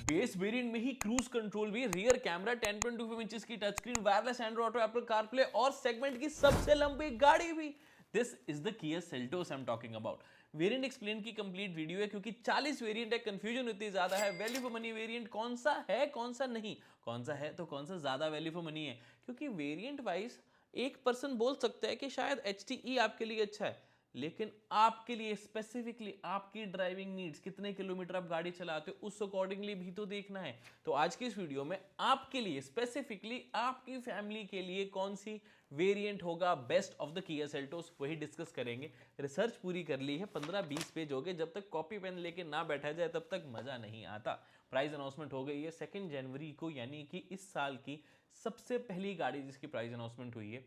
Base variant में ही cruise control भी, rear camera, 10.25 inches की touch screen, wireless Android auto, Apple CarPlay और segment की सबसे लंबी गाड़ी भी। This is the Kia Seltos I am talking about. Variant explain की कंप्लीट वीडियो है, क्योंकि 40 वेरिएंट है, कंफ्यूजन इतनी ज्यादा है। वैल्यू फॉर मनी वेरिएंट कौन सा है कौन सा नहीं, कौन सा है तो कौन सा ज्यादा वैल्यू फॉर मनी है, क्योंकि वेरिएंट वाइज एक पर्सन बोल सकता है कि शायद HTE आपके लिए अच्छा है, लेकिन आपके लिए स्पेसिफिकली आपकी ड्राइविंग नीड्स, कितने किलोमीटर आप गाड़ी चलाते हो, उस अकॉर्डिंगली भी तो देखना है। तो आज की इस वीडियो में आपके लिए स्पेसिफिकली आपकी फैमिली के लिए कौन सी वेरिएंट होगा best of the Kia Seltos, वही डिस्कस करेंगे। रिसर्च पूरी कर ली है, 15-20 पेज हो गए। जब तक कॉपी पेन लेके ना बैठा जाए तब तक मजा नहीं आता। प्राइस अनाउंसमेंट हो गई है 2 जनवरी को, यानी कि इस साल की सबसे पहली गाड़ी जिसकी प्राइस अनाउंसमेंट हुई है,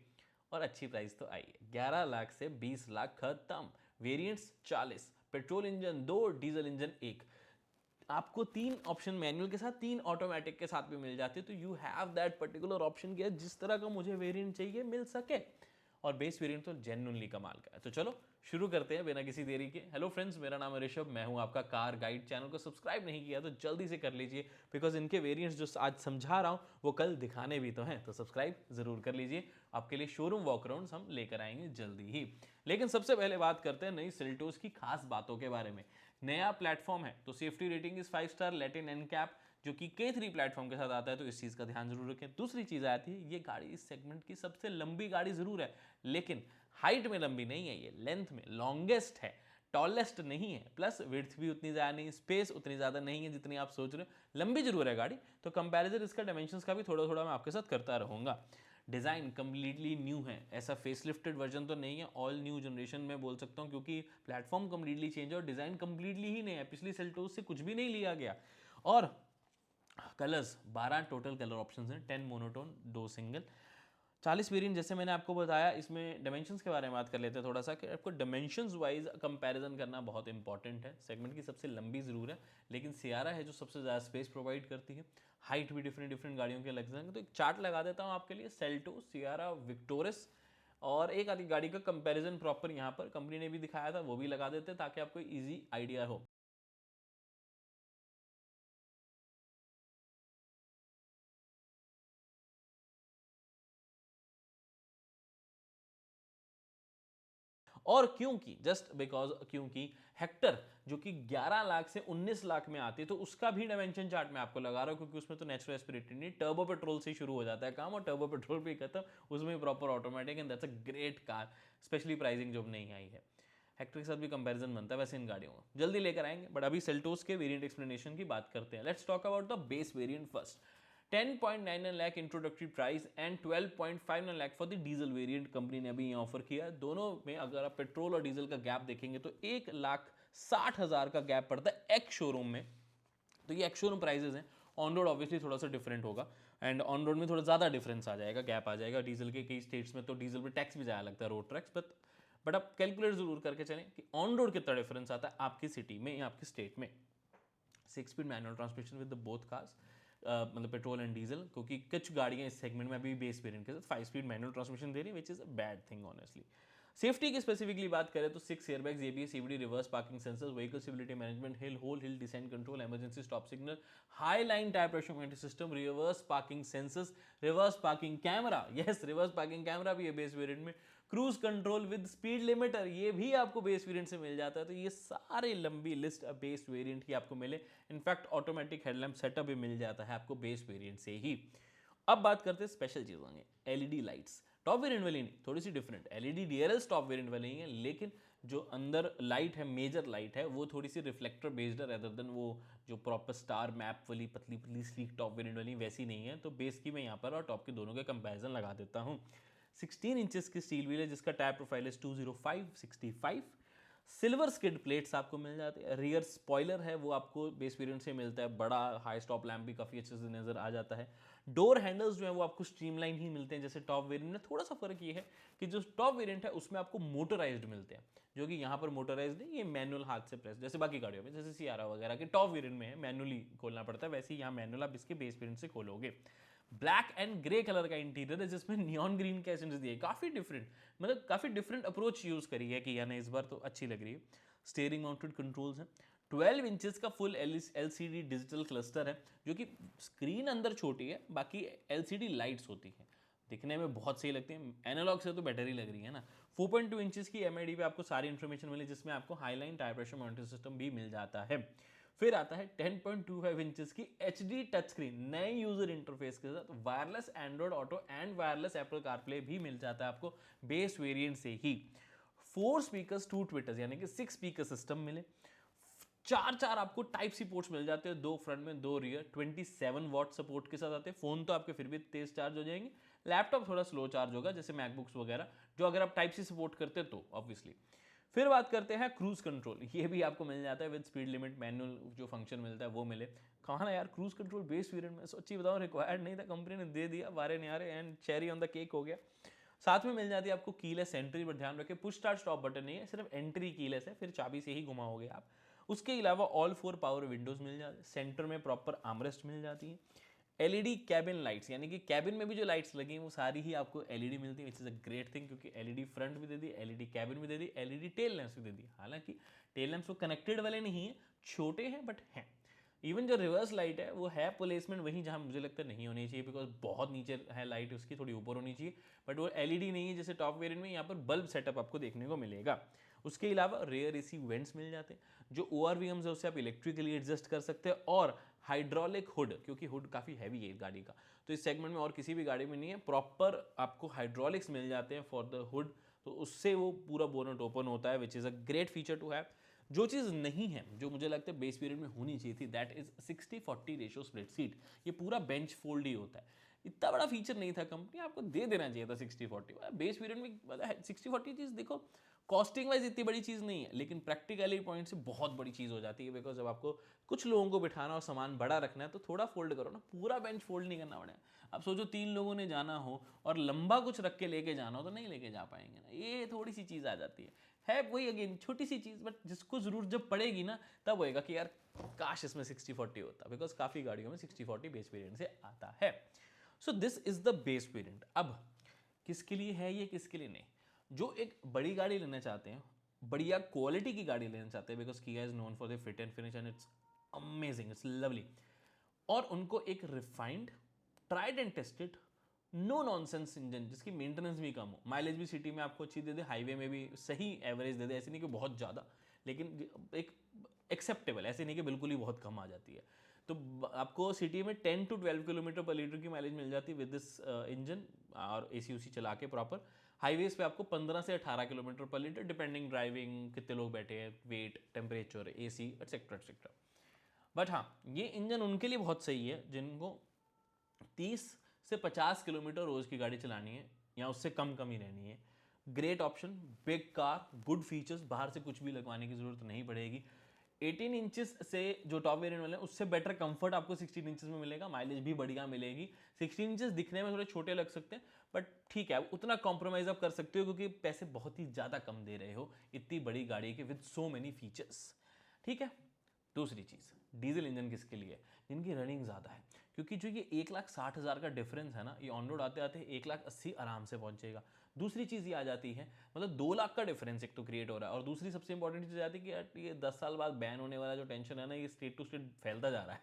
और अच्छी प्राइस तो आई है। 11 लाख से 20 लाख खत्म। Variants 40, petrol engine 2, diesel engine 1। आपको 3 ऑप्शन मैनुअल के साथ, 3 ऑटोमेटिक के साथ भी मिल जाते हैं। तो you have that particular option कि जिस तरह का मुझे वेरिएंट चाहिए मिल सके। और बेस वेरिएंट तो जेन्युइनली कमाल का है। तो चलो शुरू करते हैं बिना किसी देरी के। हेलो फ्रेंड्स, मेरा नाम है ऋषभ, मैं हूं आपका कार गाइड। चैनल को सब्सक्राइब नहीं किया तो जल्दी से कर लीजिए, बिकॉज इनके वेरिएंट्स जो आज समझा रहा हूं वो कल दिखाने भी तो हैं। तो सब्सक्राइब जरूर कर लीजिए। आपके लिए शोरूम वॉकअराउंड्स हम लेकर आएंगे जल्दी ही। लेकिन सबसे पहले बात करते हैं नई सेल्टोस की खास बातों के बारे में। नया प्लेटफॉर्म है तो safety rating is 5 star, Latin NCAP जो कि K3 प्लेटफॉर्म के साथ आता है, तो इस चीज़ का ध्यान जरूर रखें। दूसरी चीज़ आती है, ये गाड़ी इस सेगमेंट की सबसे लंबी गाड़ी जरूर है, लेकिन हाइट में लंबी नहीं है, ये लेंथ में लॉन्गेस्ट है, टॉलेस्ट नहीं है। प्लस विड्थ भी उतनी ज़्यादा नहीं, स्पेस उतनी ज़्यादा नहीं है जितनी आप सोच रहे हो। लंबी जरूर है गाड़ी, तो कंपैरिजन इसका डायमेंशंस का भी थोड़ा थोड़ा मैं आपके साथ करता रहूँगा। डिज़ाइन कंप्लीटली न्यू है, ऐसा फेसलिफ्टेड वर्जन तो नहीं है, ऑल न्यू जनरेशन में बोल सकता हूँ, क्योंकि प्लेटफॉर्म कंप्लीटली चेंज है और डिज़ाइन कंप्लीटली ही नहीं है। पिछली सेल्टोस से कुछ भी नहीं लिया गया। और कलर्स 12 टोटल कलर ऑप्शंस हैं, 10 मोनोटोन, 2 सिंगल। 40 वेरिएंट जैसे मैंने आपको बताया। इसमें डायमेंशंस के बारे में बात कर लेते हैं थोड़ा सा, कि आपको डायमेंशंस वाइज कंपैरिजन करना बहुत इंपॉर्टेंट है। सेगमेंट की सबसे लंबी ज़रूर है, लेकिन सियारा है जो सबसे ज़्यादा स्पेस प्रोवाइड करती है। हाइट भी डिफरेंट डिफरेंट गाड़ियों के अलग हैं। तो एक चार्ट लगा देता हूँ आपके लिए, सेल्टो, सियारा, विक्टोरस और एक आधी गाड़ी का कंपैरिजन प्रॉपर यहाँ पर कंपनी ने भी दिखाया था, वो भी लगा देते हैं ताकि आपको ईजी आइडिया हो। और क्योंकि जस्ट बिकॉज क्योंकि हेक्टर जो कि 11 लाख से 19 लाख में आती है, तो उसका भी डायमेंशन चार्ट मैं आपको लगा रहा हूं, क्योंकि उसमें तो नेचुरल एस्पिरेटेड नहीं, टर्बो पेट्रोल से शुरू हो जाता है काम और टर्बो पेट्रोल भी खत्म, उसमें proper automatic, and that's a great car. Specially pricing जो नहीं आई है, हेक्टर के साथ भी कंपैरिजन बनता है वैसे इन गाड़ियों का, जल्दी लेकर आएंगे। बट अभी सेल्टोस के वेरिएंट एक्सप्लेनेशन की बात करते हैं। Let's talk about the base variant first. 10.99 lakh introductory price and 12.59 lakh for the diesel variant company ने अभी यहाँ ऑफर किया है। दोनों में अगर आप पेट्रोल और डीजल का गैप देखेंगे तो 1,60,000 का गैप पड़ता है एक्स शोरूम में। तो ये एक्स शोरूम प्राइजेस हैं। ऑन रोड ऑब्वियसली थोड़ा सा डिफरेंट होगा, एंड ऑन रोड में थोड़ा ज़्यादा डिफरेंस आ जाएगा, गैप आ जाएगा। डीजल के कई स्टेट्स में तो डीजल पे टैक्स भी ज़्यादा लगता है, रोड टैक्स। बट आप कैलकुलेट जरूर करके चलें कि ऑन रोड कितना डिफरेंस आता है आपकी सिटी में या आपकी स्टेट में। 6 speed manual transmission with the both cars, मतलब पेट्रोल एंड डीजल, क्योंकि कुछ गाड़ियां इस सेगमेंट में अभी बेस वेरिएंट के साथ 5 स्पीड मैनुअल ट्रांसमिशन दे रही है, which is a bad thing honestly. Safety की स्पेसिफिकली बात करें तो 6 airbags, ABS, CVD, reverse parking sensors, vehicle stability management, hill descent control, emergency stop signal, high line tyre pressure monitoring system, reverse parking sensors, reverse parking camera, yes reverse parking camera भी है base variant में, cruise control with speed limiter, ये भी आपको base variant से मिल जाता है। तो ये सारे लंबी लिस्ट बेस वेरिएंट की आपको मिले। इनफैक्ट ऑटोमेटिक हेडलैम्प सेटअप भी मिल जाता है आपको बेस वेरिएंट से ही। अब बात करते हैं स्पेशल चीज़ों की, LED लाइट्स। टॉप वेरिएंट वाली नहीं, थोड़ी सी different. LED DRLs top variant वाली ही है, लेकिन जो अंदर लाइट है, मेजर लाइट है, वो थोड़ी सी रिफ्लेक्टर बेस्ड है, रेदर देन वो जो प्रॉपर स्टार मैप वाली पतली पतली स्लीक टॉप वेरिएंट वाली वैसी नहीं है। तो बेस की मैं यहाँ पर और टॉप के दोनों के कंपैरिजन लगा देता हूँ। 16 इंचेस की स्टील व्हील है, जिसका टायर प्रोफाइल है 205/65। सिल्वर स्किड प्लेट्स आपको मिल जाती है। रियर स्पॉइलर है वो आपको बेस वेरिएंट से मिलता है, बड़ा हाई स्टॉप लैम्प भी काफ़ी अच्छे से नज़र आ जाता है। डोर हैंडल्स जो है वो आपको स्ट्रीमलाइन ही मिलते हैं जैसे टॉप वेरिएंट में। थोड़ा सा फर्क ये है कि जो टॉप वेरिएंट है उसमें आपको मोटराइज्ड मिलते हैं, जो कि यहाँ पर मोटराइज्ड नहीं, ये मैनुअल हाथ से प्रेस, जैसे बाकी गाड़ियों में, जैसे सियारा वगैरह के टॉप वेरिएंट में है मैनुअली खोलना पड़ता है, वैसे ही यहाँ मैनुअल आप इसके बेस वेरिएंट से खोलोगे। ब्लैक एंड ग्रे कलर का इंटीरियर है, जिसमें नियॉन ग्रीन के एसेंस दिए, काफ़ी डिफरेंट, मतलब काफ़ी डिफरेंट अप्रोच यूज़ करी है कि यानी इस बार तो अच्छी लग रही है। स्टेयरिंग माउंटेड कंट्रोल्स हैं, 12 इंचेस का फुल LCD डिजिटल क्लस्टर है, जो कि स्क्रीन अंदर छोटी है, बाकी LCD लाइट्स होती हैं, दिखने में बहुत सही लगती है, एनालॉग से तो बेटर ही लग रही है ना। 4.2 इंचेस की MID पे आपको सारी इन्फॉर्मेशन मिली, जिसमें आपको highline tyre pressure monitoring system भी मिल जाता है। फिर आता है 10.25 इंचेस की HD टच स्क्रीन नए यूजर इंटरफेस के साथ, wireless Android auto and wireless Apple CarPlay भी मिल जाता है आपको बेस वेरिएंट से ही। 4 स्पीकर्स 2 ट्विटर्स यानी कि 6 स्पीकर सिस्टम मिले। चार आपको टाइप सी पोर्ट्स मिल जाते हैं, 2 फ्रंट में 2 रियर, 27 वॉट सपोर्ट के साथ आते हैं। फोन तो आपके फिर भी तेज चार्ज हो जाएंगे, लैपटॉप थोड़ा स्लो चार्ज होगा, जैसे मैकबुक्स वगैरह, जो अगर आप टाइप सी सपोर्ट करते हैं तो ऑब्वियसली। फिर बात करते हैं क्रूज कंट्रोल, ये भी आपको मिल जाता है विद स्पीड लिमिट मैनुअल, जो फंक्शन मिलता है वो मिले। कहा ना यार, क्रूज कंट्रोल बेस वेरिएंट में सच्ची बताऊं रिक्वायर्ड नहीं था, कंपनी ने दे दिया, वारे नहीं आ रहे, and cherry on the cake हो गया। साथ में मिल जाती है आपको कीलेस एंट्री, पर ध्यान रखें पुश स्टार्ट स्टॉप बटन नहीं है, सिर्फ एंट्री कीलेस है, फिर चाबी से ही घुमाओगे आप। उसके अलावा ऑल 4 पावर विंडोज मिल जाते हैं, सेंटर में प्रॉपर आर्मरेस्ट मिल जाती है। LED कैबिन लाइट्स, यानी कि कैबिन में भी जो लाइट्स लगी हैं वो सारी ही आपको LED मिलती है, which is a great thing, क्योंकि LED फ्रंट भी दे दी, LED कैबिन भी दे दी, LED टेल लैंप्स भी दे दी। हालांकि टेल लैंप्स वो कनेक्टेड वाले नहीं है, छोटे हैं बट हैं। इवन जो रिवर्स लाइट है वो है प्लेसमेंट वहीं जहां मुझे लगता है नहीं होनी चाहिए, बिकॉज बहुत नीचे है लाइट उसकी, थोड़ी ऊपर होनी चाहिए, बट वो LED नहीं है जैसे टॉप वेरिएंट में। यहाँ पर बल्ब सेटअप आपको देखने को मिलेगा। उसके अलावा रेयर AC वेंट्स मिल जाते हैं, जो ORVMs है उससे आप इलेक्ट्रिकली एडजस्ट कर सकते हैं, और हाइड्रोलिक हुड, क्योंकि हुड काफ़ी हैवी है गाड़ी का, तो इस सेगमेंट में और किसी भी गाड़ी में नहीं है, प्रॉपर आपको हाइड्रोलिक्स मिल जाते हैं फॉर द हुड, तो उससे वो पूरा बोनट ओपन होता है, which is a great feature to have. जो चीज़ नहीं है, जो मुझे लगता है बेस पीरियड में होनी चाहिए थी, that is 60-40 ratio split seat. ये पूरा बेंच फोल्ड ही होता है, इतना बड़ा फीचर नहीं था, कंपनी आपको दे देना चाहिए था 60-40। बेस पीरियड में 60-40 चीज़ देखो, कॉस्टिंग वाइज इतनी बड़ी चीज़ नहीं है, लेकिन प्रैक्टिकली पॉइंट से बहुत बड़ी चीज़ हो जाती है, बिकॉज जब आपको कुछ लोगों को बिठाना और सामान बड़ा रखना है तो थोड़ा फोल्ड करो ना, पूरा बेंच फोल्ड नहीं करना पड़ेगा। अब सोचो 3 लोगों ने जाना हो और लंबा कुछ रख के लेके जाना हो तो नहीं लेके जा पाएंगे ना, ये थोड़ी सी चीज़ आ जाती है वही अगेन छोटी सी चीज़, बट जिसको जरूरत जब पड़ेगी ना तब होएगा कि यार काश इसमें 60-40 होता, बिकॉज काफ़ी गाड़ियों में 60-40 बेस वेरिएंट से आता है। So this is the base variant. अब किसके लिए है ये, किसके लिए नहीं? जो एक बड़ी गाड़ी लेना चाहते हैं, बढ़िया क्वालिटी की गाड़ी लेना चाहते हैं, because Kia is known for the fit and finish and it's amazing, it's lovely, और उनको एक refined, tried and tested, no nonsense engine जिसकी मेंटेनेंस भी कम हो, माइलेज भी सिटी में आपको अच्छी दे दे, हाईवे में भी सही एवरेज दे दे, ऐसे नहीं कि बहुत ज़्यादा, लेकिन एक एक्सेप्टेबल, ऐसे नहीं कि बिल्कुल ही बहुत कम आ जाती है। तो आपको सिटी में 10 to 12 किलोमीटर पर लीटर की माइलेज मिल जाती है विद दिस इंजन, और AC उसी चला के प्रॉपर। हाईवेज पे आपको 15 से 18 किलोमीटर पर लीटर, डिपेंडिंग ड्राइविंग, कितने लोग बैठे हैं, weight, temperature, AC etcetera etcetera. But हाँ, ये इंजन उनके लिए बहुत सही है जिनको 30 से 50 किलोमीटर रोज़ की गाड़ी चलानी है या उससे कम कम ही रहनी है। Great option, big car, good features, बाहर से कुछ भी लगवाने की ज़रूरत नहीं पड़ेगी। 18 इंचेस से जो टॉप वेरिएंट वाले हैं उससे बेटर कंफर्ट आपको 16 इंचेस में मिलेगा, माइलेज भी बढ़िया मिलेगी। 16 इंचेस दिखने में थोड़े छोटे लग सकते हैं, बट ठीक है, उतना कॉम्प्रोमाइज़ आप कर सकते हो क्योंकि पैसे बहुत ही ज़्यादा कम दे रहे हो इतनी बड़ी गाड़ी के विद सो मेनी फीचर्स। ठीक है। दूसरी चीज़, डीजल इंजन किसके लिए? जिनकी रनिंग ज़्यादा है, क्योंकि जो ये 1,60,000 का डिफरेंस है ना, ये ऑन रोड आते आते 1,80,000 आराम से पहुंचेगा। दूसरी चीज़ ये आ जाती है, मतलब 2 लाख का डिफरेंस एक तो क्रिएट हो रहा है, और दूसरी सबसे इंपॉर्टेंट चीज़ आती है कि यार ये 10 साल बाद बैन होने वाला जो टेंशन है ना, ये स्टेट टू स्टेट फैलता जा रहा है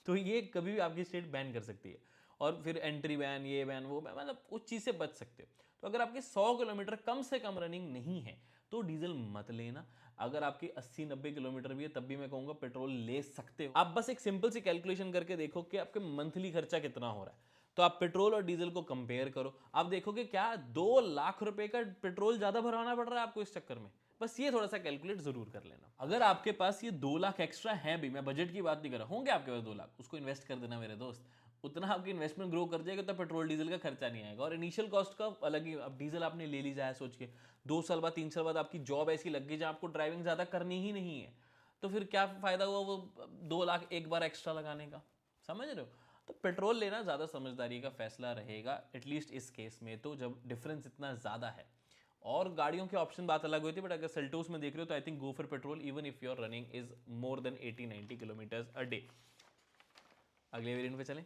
तो ये कभी भी आपकी स्टेट बैन कर सकती है, और फिर एंट्री बैन, ये बैन, वो बैन, मतलब उस चीज़ से बच सकते हो। तो अगर आपकी 100 किलोमीटर कम से कम रनिंग नहीं है तो डीजल मत लेना। अगर आपकी 80-90 किलोमीटर भी है तब भी मैं कहूँगा पेट्रोल ले सकते हो। आप बस एक सिंपल सी कैलकुलेशन करके देखो कि आपके मंथली खर्चा कितना हो रहा है, तो आप पेट्रोल और डीजल को कंपेयर करो, आप देखोगे क्या 2 लाख रुपए का पेट्रोल ज़्यादा भरवाना पड़ रहा है आपको इस चक्कर में। बस ये थोड़ा सा कैलकुलेट जरूर कर लेना। अगर आपके पास ये 2 लाख एक्स्ट्रा है भी, मैं बजट की बात नहीं कर रहा, होंगे आपके पास 2 लाख, उसको इन्वेस्ट कर देना मेरे दोस्त, उतना आपकी इन्वेस्टमेंट ग्रो कर जाएगा तो पेट्रोल डीजल का खर्चा नहीं आएगा। और इनिशियल कॉस्ट का अलग ही, अब डीजल आपने ले ली जाए सोच के, 2 साल बाद 3 साल बाद आपकी जॉब ऐसी लग गई जहाँ आपको ड्राइविंग ज़्यादा करनी ही नहीं है, तो फिर क्या फ़ायदा हुआ वो 2 लाख एक बार एक्स्ट्रा लगाने का, समझ रहे हो? तो पेट्रोल लेना ज़्यादा समझदारी का फैसला रहेगा, एटलीस्ट इस केस में तो, जब डिफरेंस इतना ज़्यादा है। और गाड़ियों के ऑप्शन बात अलग होती है, बट अगर सेल्टोस में देख रहे हो तो I think go for petrol even if your running is more than 80-90 kilometres a day. अगले वेरिएंट पे चलें,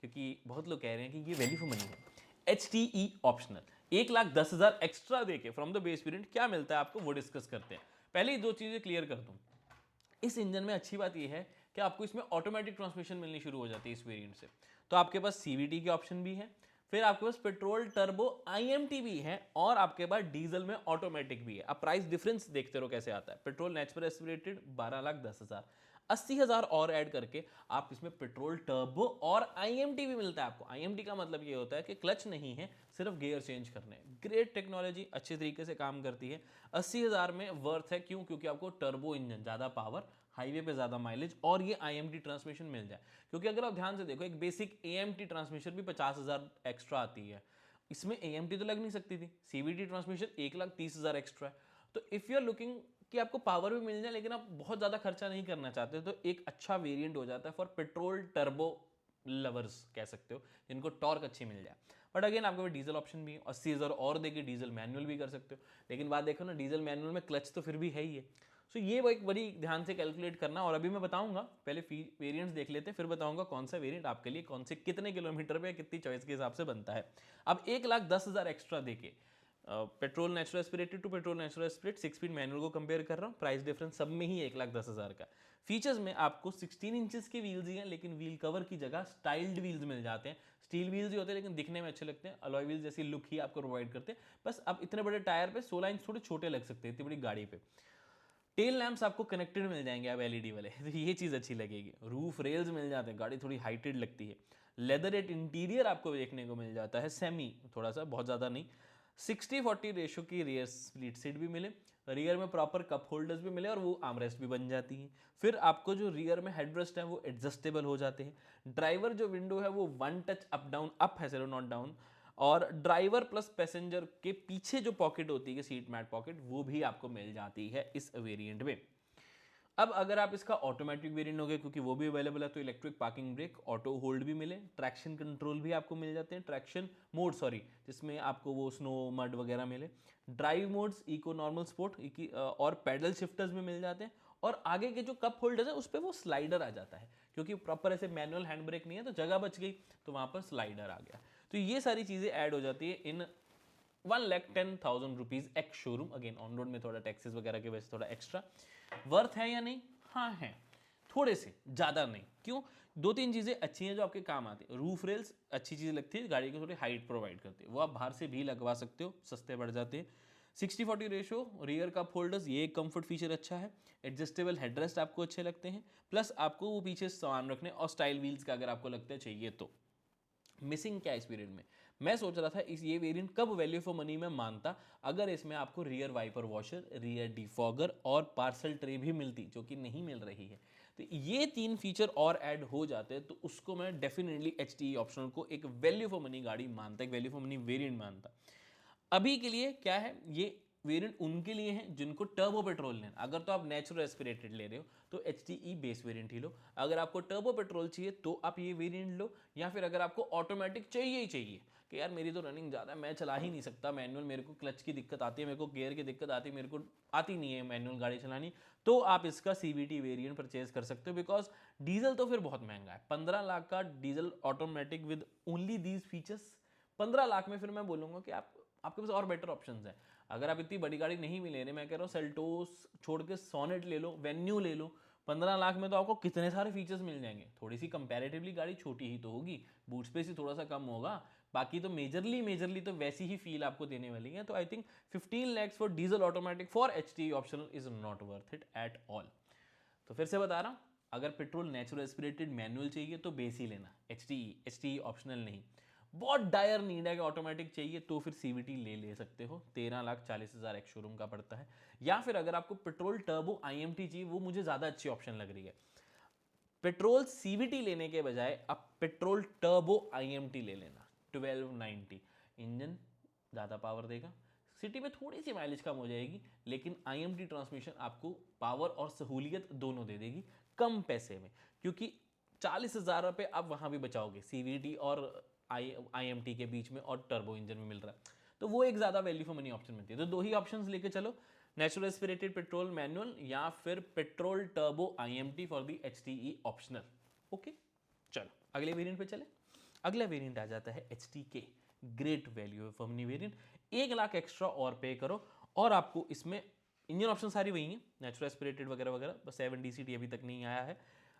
क्योंकि बहुत लोग कह रहे हैं कि ये वैल्यू फॉर मनी है। HTE ऑप्शनल, 1,10,000 एक्स्ट्रा देके फ्रॉम द बेस वेरिएंट क्या मिलता है आपको वो डिस्कस करते हैं। पहले ही 2 चीज़ें क्लियर कर दूँ, इस इंजन में अच्छी बात यह है कि आपको इसमें ऑटोमेटिक ट्रांसमिशन मिलनी शुरू हो जाती है इस वेरिएंट से। तो आपके पास सीवीटी के ऑप्शन भी है, फिर आपके पास पेट्रोल टर्बो आईएमटी भी है, और आपके पास डीजल में ऑटोमेटिक भी है। अब प्राइस डिफरेंस देखते रहो कैसे आता है। पेट्रोल नेचुरल एस्पिरेटेड 12,10,000, 80,000 और ऐड करके आप इसमें पेट्रोल टर्बो और आईएमटी भी मिलता है आपको। आईएमटी का मतलब ये होता है कि क्लच नहीं है, सिर्फ गियर चेंज करने। ग्रेट टेक्नोलॉजी, अच्छे तरीके से काम करती है। 80,000 में वर्थ है, क्यों? क्योंकि आपको टर्बो इंजन, ज़्यादा पावर, हाईवे पे ज़्यादा माइलेज और ये आईएमटी ट्रांसमिशन मिल जाए। क्योंकि अगर आप ध्यान से देखो, एक बेसिक एएमटी ट्रांसमिशन भी 50,000 एक्स्ट्रा आती है, इसमें एएमटी तो लग नहीं सकती थी। सीवीटी ट्रांसमिशन 1,30,000 एक्स्ट्रा है। तो इफ़ यू आर लुकिंग कि आपको पावर भी मिल जाए लेकिन आप बहुत ज़्यादा खर्चा नहीं करना चाहते, तो एक अच्छा वेरिएंट हो जाता है फॉर पेट्रोल टर्बो लवर्स, कह सकते हो, जिनको टॉर्क अच्छी मिल जाए। बट अगेन आपके पास डीजल ऑप्शन भी है, 80,000 और देके डीजल मैनुअल भी कर सकते हो। लेकिन बात देखो ना, डीजल मैनुअल में क्लच तो फिर भी है ही है। सो ये वो एक बड़ी ध्यान से कैलकुलेट करना। और अभी मैं बताऊंगा, पहले वेरिएंट्स देख लेते हैं, फिर बताऊंगा कौन सा वेरिएंट आपके लिए कौन से कितने किलोमीटर पे कितनी चॉइस के हिसाब से बनता है। अब 1,10,000 एक्स्ट्रा देके petrol natural aspirated to petrol natural aspirate 6 speed manual को कंपेयर कर रहा हूँ। प्राइस डिफरेंस सब में ही 1,10,000 का। फीचर्स में आपको 16 इंचेस के व्हील्स ही हैं, लेकिन व्हील कवर की जगह स्टाइल्ड व्हील्स मिल जाते हैं। स्टील व्हील्स ही होते हैं लेकिन दिखने में अच्छे लगते हैं, अलॉय व्हील्स जैसी लुक ही आपको प्रोवाइड करते हैं। बस अब इतने बड़े टायर पे 16 इंच थोड़े छोटे लग सकते हैं इतनी बड़ी गाड़ी पे। टेल लैंप्स आपको कनेक्टेड मिल जाएंगे अब एलईडी वाले, तो ये चीज़ अच्छी लगेगी। रूफ रेल्स मिल जाते हैं, गाड़ी थोड़ी हाइटेड लगती है। लेदर एट इंटीरियर आपको देखने को मिल जाता है, सेमी, थोड़ा सा, बहुत ज़्यादा नहीं। 60-40 रेशो की रियर स्प्लिट सीट भी मिले, रियर में प्रॉपर कप होल्डर्स भी मिले और वो आर्मरेस्ट भी बन जाती हैं। फिर आपको जो रियर में हेडरेस्ट है वो एडजस्टेबल हो जाते हैं। ड्राइवर जो विंडो है वो one touch up down, up है चलो, नॉट डाउन। और ड्राइवर प्लस पैसेंजर के पीछे जो पॉकेट होती है सीट मैट पॉकेट, वो भी आपको मिल जाती है इस वेरिएंट में। अब अगर आप इसका ऑटोमेटिक वेरिएंट हो गया, क्योंकि वो भी अवेलेबल है, तो electric parking brake, auto hold भी मिले, ट्रैक्शन कंट्रोल भी आपको मिल जाते हैं, ट्रैक्शन मोड सॉरी, जिसमें आपको वो स्नो मड वगैरह मिले, drive modes eco, normal, sport और पैडल शिफ्टर्स भी मिल जाते हैं। और आगे के जो कप होल्डर्स है उस पर वो स्लाइडर आ जाता है, क्योंकि प्रॉपर ऐसे मैनुअल हैंड ब्रेक नहीं है तो जगह बच गई, तो वहाँ पर स्लाइडर आ गया। तो ये सारी चीज़ें ऐड हो जाती है इन 1,10,000 rupees ex showroom. Again on road में थोड़ा टैक्सेस वगैरह की वजह से थोड़ा एक्स्ट्रा। वर्थ है या नहीं? हाँ है, थोड़े से, ज़्यादा नहीं। क्यों? 2-3 चीज़ें अच्छी हैं जो आपके काम आती है। रूफ रेल्स अच्छी चीज़ लगती है, गाड़ी की थोड़ी हाइट प्रोवाइड करती है, वो आप बाहर से भी लगवा सकते हो, सस्ते पड़ जाते हैं। 60-40 रेशो, रियर कप होल्डर्स, ये एक कंफर्ट फीचर अच्छा है। एडजस्टेबल हेडरेस्ट आपको अच्छे लगते हैं, प्लस आपको वो पीछे सामान रखने और स्टाइल व्हील्स का अगर आपको लगता है चाहिए तो। मिसिंग क्या है इस वेरिएंट में? मैं सोच रहा था इस ये वेरिएंट कब वैल्यू फॉर मनी में मानता, अगर इसमें आपको rear wiper washer, rear defogger और पार्सल ट्रे भी मिलती, जो कि नहीं मिल रही है। तो ये 3 फीचर और ऐड हो जाते तो उसको मैं डेफिनेटली HTE ऑप्शनल को एक वैल्यू फॉर मनी गाड़ी मानता, एक वैल्यू फॉर मनी वेरिएंट मानता। अभी के लिए क्या है, ये वेरिएंट उनके लिए हैं जिनको टर्बो पेट्रोल लेना। अगर तो आप नेचुरल एस्पिरेटेड ले रहे हो तो HTE बेस वेरिएंट ही लो। अगर आपको टर्बो पेट्रोल चाहिए तो आप ये वेरिएंट लो, या फिर अगर आपको ऑटोमेटिक चाहिए ही चाहिए कि यार मेरी तो रनिंग ज़्यादा है, मैं चला ही नहीं सकता मैनुअल, मेरे को क्लच की दिक्कत आती है, मेरे को गियर की दिक्कत आती है, मेरे को आती नहीं है मैनुअल गाड़ी चलानी, तो आप इसका CVT वेरिएंट परचेज कर सकते हो। बिकॉज डीजल तो फिर बहुत महंगा है, 15 लाख का diesel automatic with only these features. 15 lakh में फिर मैं बोलूँगा कि आपके पास और बेटर ऑप्शंस हैं। अगर आप इतनी बड़ी गाड़ी नहीं भी ले रहे, मैं कह रहा हूँ सेल्टोस छोड़ के सोनेट ले लो, वेन्यू ले लो। 15 लाख में तो आपको कितने सारे फीचर्स मिल जाएंगे। थोड़ी सी कंपैरेटिवली गाड़ी छोटी ही तो होगी, बूट स्पेस ही थोड़ा सा कम होगा, बाकी तो मेजरली तो वैसी ही फील आपको देने वाली है। तो I think 15 lakhs for diesel automatic for HTE optional is not worth it at all. तो फिर से बता रहा हूँ, अगर पेट्रोल नेचुरल एस्पिरेटेड मैनुअल चाहिए तो बेस ही लेना, HTE ऑप्शनल नहीं। बहुत डायर नीड है कि ऑटोमेटिक चाहिए तो फिर CVT ले सकते हो, 13,40,000 एक शोरूम का पड़ता है। या फिर अगर आपको पेट्रोल टर्बो IMT चाहिए, वो मुझे ज़्यादा अच्छी ऑप्शन लग रही है। पेट्रोल CVT लेने के बजाय आप पेट्रोल टर्बो IMT ले लेना, 1290। इंजन ज़्यादा पावर देगा, सिटी में थोड़ी सी माइलेज कम हो जाएगी, लेकिन IMT ट्रांसमिशन आपको पावर और सहूलियत दोनों दे देगी कम पैसे में। क्योंकि 40,000 रुपये आप वहाँ भी बचाओगे CVT और IMT के बीच में, और टर्बो इंजन में मिल रहा है, तो वो एक ज़्यादा वैल्यू फॉर मनी ऑप्शन मिलती है। तो 2 ही ऑप्शंस लेके चलो, नेचुरल एस्पिरेटेड पेट्रोल मैनुअल या फिर petrol turbo IMT for the HTE optional. Okay, चलो अगले वेरिएंट पे चले। अगला वेरिएंट आ जाता है HTK, great value for money variant. 1 lakh extra और पे करो और आपको इसमें इंजन ऑप्शन सारी वही हैं, नेचुरल एस्पिरेटेड वगैरह वगैरह, बस 7 DCT अभी तक नहीं आया है।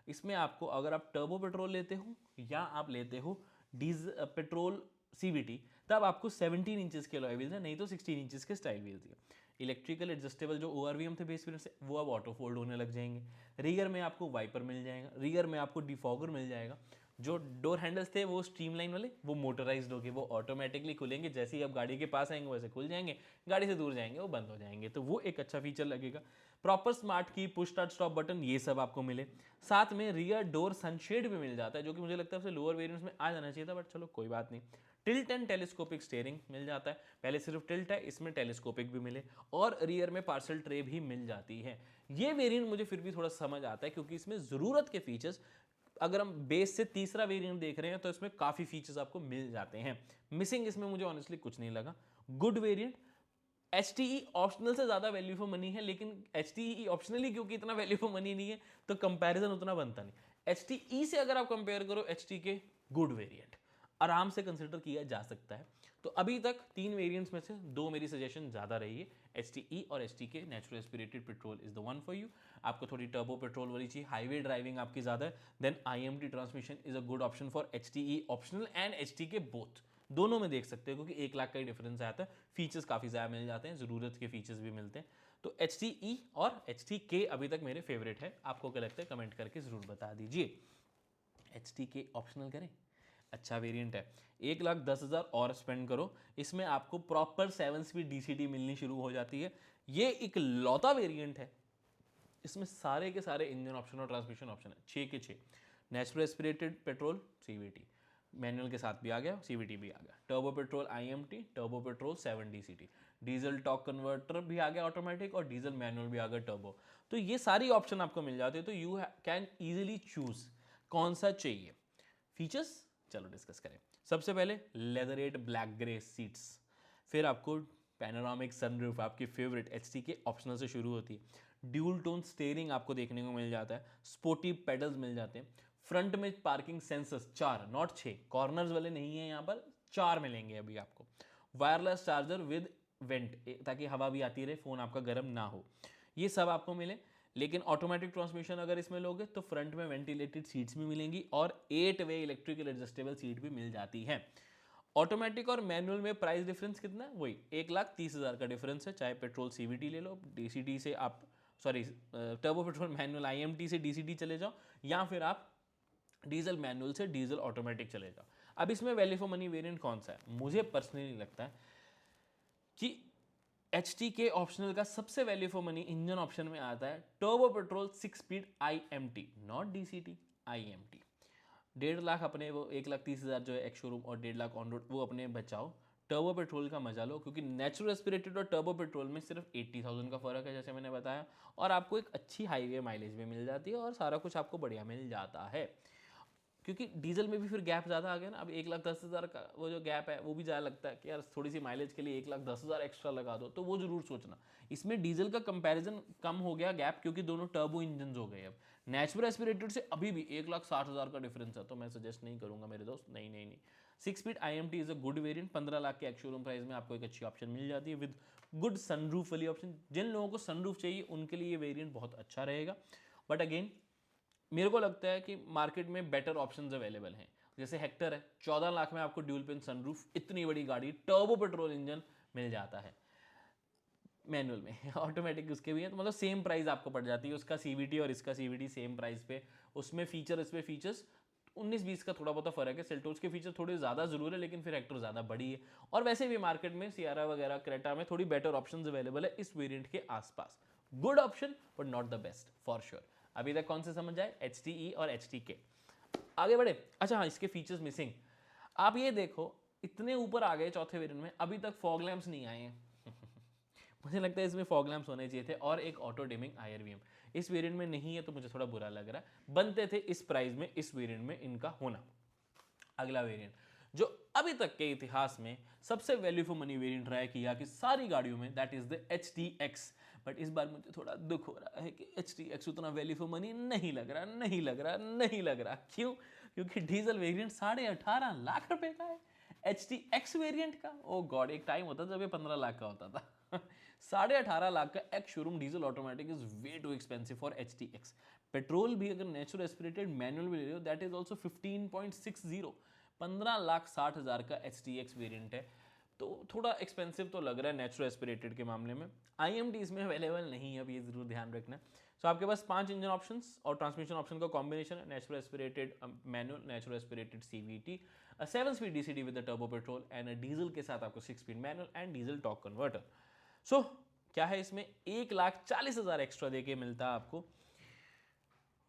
इसमें आपको अगर आप टर्बो पेट्रोल लेते हो या आप लेते हो पेट्रोल CVT, तब आपको 17 इंचेस के अलॉय व्हील्स हैं, नहीं तो 16 इंचेस के स्टाइल व्हील्स हैं। इलेक्ट्रिकल एडजस्टेबल जो ORVM थे बेस वेरिएंट से, वो अब ऑटो फोल्ड होने लग जाएंगे। रियर में आपको वाइपर मिल जाएगा, रियर में आपको डिफॉगर मिल जाएगा। जो डोर हैंडल्स थे वो स्ट्रीमलाइन वाले, वो मोटराइज्ड हो गए, वो ऑटोमेटिकली खुलेंगे, जैसे ही आप गाड़ी के पास आएंगे वैसे खुल जाएंगे, गाड़ी से दूर जाएंगे वो बंद हो जाएंगे, तो वो एक अच्छा फीचर लगेगा। प्रॉपर स्मार्ट की, पुश स्टार्ट स्टॉप बटन, ये सब आपको मिले। साथ में रियर डोर सनशेड भी मिल जाता है, जो कि मुझे लगता है लोअर वेरिएंट्स में आ जाना चाहिए था, बट चलो कोई बात नहीं। टिल्ट एंड टेलीस्कोपिक स्टीयरिंग मिल जाता है, पहले सिर्फ टिल्ट है, इसमें टेलीस्कोपिक भी मिले, और रियर में पार्सल ट्रे भी मिल जाती है। ये वेरिएंट मुझे फिर भी थोड़ा समझ आता है, क्योंकि इसमें ज़रूरत के फीचर्स, अगर हम बेस से तीसरा वेरिएंट देख रहे हैं तो इसमें काफ़ी फीचर्स आपको मिल जाते हैं। मिसिंग इसमें मुझे ऑनेस्टली कुछ नहीं लगा। Good variant. HTE ऑप्शनल से ज़्यादा वैल्यू फॉर मनी है, लेकिन HTE ऑप्शनली क्योंकि इतना वैल्यू फॉर मनी नहीं है तो कंपैरिजन उतना बनता नहीं। HTE से अगर आप कंपेयर करो HT के, गुड वेरिएंट आराम से कंसिडर किया जा सकता है। तो अभी तक 3 वेरिएंट्स में से 2 मेरी सजेशन ज़्यादा रही है, HTE और HTK natural aspirated petrol is the one for you. आपको थोड़ी टर्बो पेट्रोल वाली चाहिए, हाईवे ड्राइविंग आपकी ज़्यादा है, then IMT transmission is a good option for HTE optional and HTK both. दोनों में देख सकते हो, क्योंकि 1 लाख का ही डिफरेंस आता है, फीचर्स काफ़ी ज़्यादा मिल जाते हैं, ज़रूरत के फीचर्स भी मिलते हैं। तो HTE और HTK अभी तक मेरे फेवरेट है। आपको क्या लगता है कमेंट करके ज़रूर बता दीजिए। HTK ऑप्शनल करें, अच्छा वेरिएंट है, 1,10,000 और स्पेंड करो, इसमें आपको प्रॉपर 7 स्पीड DCT मिलनी शुरू हो जाती है। ये एक लौता वेरिएंट है, इसमें सारे के सारे इंजन ऑप्शन और ट्रांसमिशन ऑप्शन है, 6 के 6। Natural aspirated petrol CVT, manual के साथ भी आ गया, CVT भी आ गया, turbo petrol IMT, turbo petrol 7 DCT, diesel torque converter भी आ गया ऑटोमेटिक, और डीजल मैनुअल भी आ गया टर्बो। तो ये सारी ऑप्शन आपको मिल जाते हैं, तो यू कैन ईजिली चूज कौन सा चाहिए। फीचर्स चलो डिस्कस करें। सबसे पहले लेदरेट ब्लैक ग्रे सीट्स, फिर आपको पैनोरामिक सनरूफ, आपकी फेवरेट HTK ऑप्शनल से शुरू होती है। ड्यूल टोन स्टीयरिंग आपको देखने को मिल जाता है, स्पोर्टी पेडल्स मिल जाते हैं, फ्रंट में पार्किंग सेंसर्स 4 नॉट 6, कॉर्नर्स वाले नहीं है यहाँ पर, 4 मिलेंगे अभी आपको। वायरलेस चार्जर विद वेंट, ताकि हवा भी आती रहे, फ़ोन आपका गर्म ना हो, ये सब आपको मिले। लेकिन ऑटोमेटिक ट्रांसमिशन अगर इसमें लोगे तो फ्रंट में वेंटिलेटेड सीट्स भी मिलेंगी, और 8 वे इलेक्ट्रिकल एडजस्टेबल सीट भी मिल जाती है। ऑटोमेटिक और मैनुअल में प्राइस डिफरेंस कितना है, वही 1,30,000 का डिफरेंस है, चाहे पेट्रोल CVT ले लो, DCT से आप टर्बो पेट्रोल मैनुअल IMT से DCT चले जाओ, या फिर आप डीजल मैनुअल से डीजल ऑटोमेटिक चले जाओ। अब इसमें वैल्यू फॉर मनी वेरिएंट कौन सा है, मुझे पर्सनली लगता है कि HTK ऑप्शनल का सबसे value for money engine option में आता है turbo petrol 6 speed IMT, not DCT, IMT। 1.5 lakh अपने, वो 1,30,000 जो है एक्स शोरूम, और 1.5 लाख ऑन रोड, वो अपने बचाओ, टर्बो पेट्रोल का मजा लो, क्योंकि नेचुरल एस्पिरेटेड और टर्बो पेट्रोल में सिर्फ 80,000 का फर्क है, जैसे मैंने बताया, और आपको एक अच्छी हाईवे माइलेज भी मिल जाती है, और सारा कुछ आपको बढ़िया मिल जाता है। क्योंकि डीजल में भी फिर गैप ज़्यादा आ गया ना, अब 1,10,000 का वो जो गैप है वो भी ज़्यादा लगता है कि यार थोड़ी सी माइलेज के लिए 1,10,000 एक्स्ट्रा लगा दो, तो वो जरूर सोचना। इसमें डीजल का कंपैरिजन कम हो गया गैप, क्योंकि दोनों टर्बो इंजन हो गए। अब नेचुरल एस्पिरेटेड से अभी भी 1,60,000 का डिफरेंस है, तो मैं सजेस्ट नहीं करूंगा मेरे दोस्त, नहीं नहीं नहीं। 6 speed IMT is a good variant, 15 lakh के एक्स शोरूम प्राइस में आपको एक अच्छी ऑप्शन मिल जाती है विद गुड सनरूफ वाली ऑप्शन। जिन लोगों को सनरूफ चाहिए उनके लिए ये वेरिएंट बहुत अच्छा रहेगा, बट अगेन मेरे को लगता है कि मार्केट में बेटर ऑप्शंस अवेलेबल हैं। जैसे हेक्टर है, 14 लाख में आपको ड्यूल पिन सनरूफ, इतनी बड़ी गाड़ी, टर्बो पेट्रोल इंजन मिल जाता है मैनुअल में, ऑटोमेटिक उसके भी है, तो मतलब सेम प्राइस आपको पड़ जाती है, उसका CVT और इसका CVT सेम प्राइस पे, उसमें फीचर इसमें फीचर्स 19-20 का थोड़ा बहुत फर्क है। सेल्टोस के फीचर थोड़े ज़्यादा जरूर है, लेकिन फिर हेक्टर ज़्यादा बड़ी है, और वैसे भी मार्केट में सियारा वगैरह, क्रेटा में थोड़ी बेटर ऑप्शंस अवेलेबल है इस वेरिएंट के आसपास। Good option but not the best for sure. अभी तक कौन से समझ आए, HTE और HTK। आगे बढ़े। अच्छा हाँ, इसके फीचर्स मिसिंग, आप ये देखो इतने ऊपर आ गए चौथे वेरिएंट में, अभी तक फॉग लैंप्स नहीं आए हैं मुझे लगता है इसमें फॉग लैंप्स होने चाहिए थे, और एक ऑटो डिमिंग IRVM इस वेरिएंट में नहीं है, तो मुझे थोड़ा बुरा लग रहा है, बनते थे इस प्राइस में इस वेरिएंट में इनका होना। अगला वेरिएंट जो अभी तक के इतिहास में सबसे वैल्यू फॉर मनी वेरिएंट रहा है किया की सारी गाड़ियों में, that is the HTX। But इस बार मुझे थोड़ा दुख हो रहा है कि HTX उतना वैल्यू फॉर मनी नहीं लग रहा, नहीं लग रहा, नहीं लग रहा। क्यों? क्योंकि डीजल वेरिएंट 18.5 लाख रुपए का है, HTX वेरिएंट का। ओ गॉड, एक टाइम होता था जब ये 15 लाख का होता था ₹18.5 लाख का ex showroom diesel automatic is way too expensive for HTX। Petrol भी अगर नेचुरल एस्पिरेटेड मैनुअल भी ले रहे हो दैट इज ऑल्सो 15.60, 15,60,000 का HTX वेरिएंट है। तो थोड़ा एक्सपेंसिव तो लग रहा है नेचुरल एस्पिरेटेड के मामले में। IMT इसमें अवेलेबल नहीं है, अब ये जरूर ध्यान रखना। सो आपके पास 5 इंजन ऑप्शंस और ट्रांसमिशन ऑप्शन का कॉम्बिनेशन है, natural aspirated manual, natural aspirated CVT, 7 speed DCT with turbo petrol and diesel के साथ आपको 6 speed manual and diesel torque converter. So क्या है इसमें, 1,40,000 एक्स्ट्रा देके मिलता है आपको